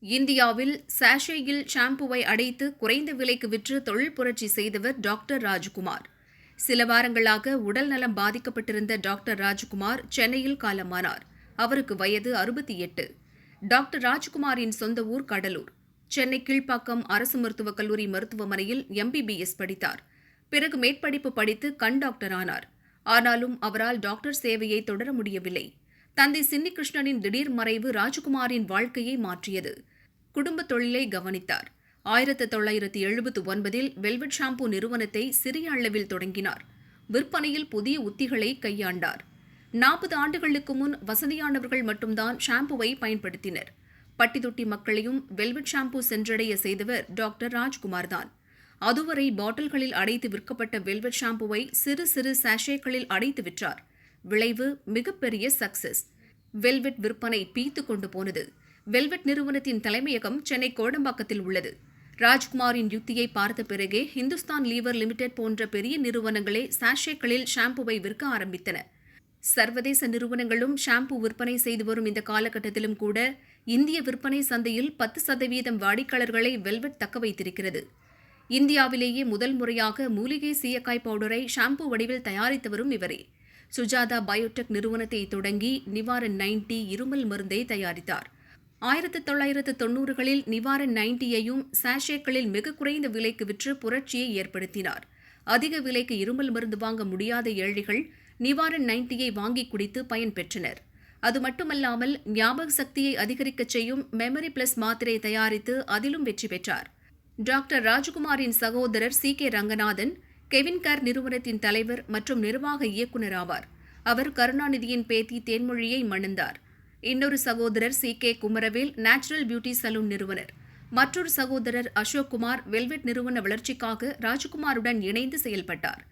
இந்தியாவில் சாஷேயில் ஷாம்புவை அடைத்து குறைந்த விலைக்கு விற்று தொழில் புரட்சி செய்தவர் டாக்டர் ராஜ்குமார். சில வாரங்களாக உடல் நலம் பாதிக்கப்பட்டிருந்த டாக்டர் ராஜ்குமார் சென்னையில் காலமானார். அவருக்கு வயது 68. டாக்டர் ராஜ்குமாரின் சொந்த ஊர் கடலூர். சென்னை கீழ்ப்பாக்கம் அரசு மருத்துவக் கல்லூரி மருத்துவமனையில் MBBS படித்தார். பிறகு மேற்படிப்பு படித்து கண் டாக்டர் ஆனார். ஆனாலும் அவரால் டாக்டர் சேவையை தொடர முடியவில்லை. தந்தை சின்னிகிருஷ்ணனின் திடீர் மறைவு ராஜ்குமாரின் வாழ்க்கையை மாற்றியது. குடும்ப தொழிலை கவனித்தார். 1979இல் வெல்வெட் ஷாம்பு நிறுவனத்தை சிறிய அளவில் தொடங்கினார். விற்பனையில் புதிய உத்திகளை கையாண்டார். 40 ஆண்டுகளுக்கு முன் வசதியானவர்கள் மட்டும்தான் ஷாம்புவை பயன்படுத்தினர். பட்டி தொட்டி மக்களையும் வெல்வெட் ஷாம்பு சென்றடைய செய்தவர் டாக்டர் ராஜ்குமார் தான். அதுவரை பாட்டில்களில் அடைத்து விற்கப்பட்ட வெல்வெட் ஷாம்புவை சிறு சிறு சாஷேக்களில் அடைத்து விற்றார். விளைவு மிகப்பெரிய சக்சஸ். வெல்வெட் விற்பனை பீத்து கொண்டு போனது. வெல்வெட் நிறுவனத்தின் தலைமையகம் சென்னை கோடம்பாக்கத்தில் உள்ளது. ராஜ்குமாரின் யுக்தியை பார்த்த பிறகே ஹிந்துஸ்தான் லீவர் லிமிடெட் போன்ற பெரிய நிறுவனங்களே சாஷேக்களில் ஷாம்புவை விற்க ஆரம்பித்தன. சர்வதேச நிறுவனங்களும் ஷாம்பு விற்பனை செய்து வரும் இந்த காலகட்டத்திலும் கூட இந்திய விற்பனை சந்தையில் 10% வாடிக்கையாளர்களை வெல்வெட் தக்க வைத்திருக்கிறது. இந்தியாவிலேயே முதல் முறையாக மூலிகை சீயக்காய் பவுடரை ஷாம்பு வடிவில் தயாரித்தவரும் இவரே. சுஜாதா பயோடெக் நிறுவனத்தை தொடங்கி நிவாரன் 90 இருமல் மருந்தை தயாரித்தார். 1990களில் நிவாரன் 90யையும் சாஷேக்களில் மிக குறைந்த விலைக்கு விற்று புரட்சியை ஏற்படுத்தினார். அதிக விலைக்கு இருமல் மருந்து வாங்க முடியாத ஏழைகள் நிவாரன் 90யை வாங்கி குடித்து பயன்பெற்றனர். அது மட்டுமல்லாமல் ஞாபக சக்தியை அதிகரிக்கச் செய்யும் மெமரி பிளஸ் மாத்திரை தயாரித்து அதிலும் வெற்றி பெற்றார். டாக்டர் ராஜ்குமாரின் சகோதரர் CK ரங்கநாதன் கெவின் கேர் நிறுவனத்தின் தலைவர் மற்றும் நிர்வாக இயக்குநர் ஆவார். அவர் கருணாநிதியின் பேத்தி தேன்மொழியை மணந்தார். இன்னொரு சகோதரர் CK Kumaravel natural beauty salon நிறுவனர். மற்றொரு சகோதரர் அசோக் குமார் வெல்வெட் நிறுவன வளர்ச்சிக்காக ராஜ்குமாருடன் இணைந்து செயல்பட்டார்.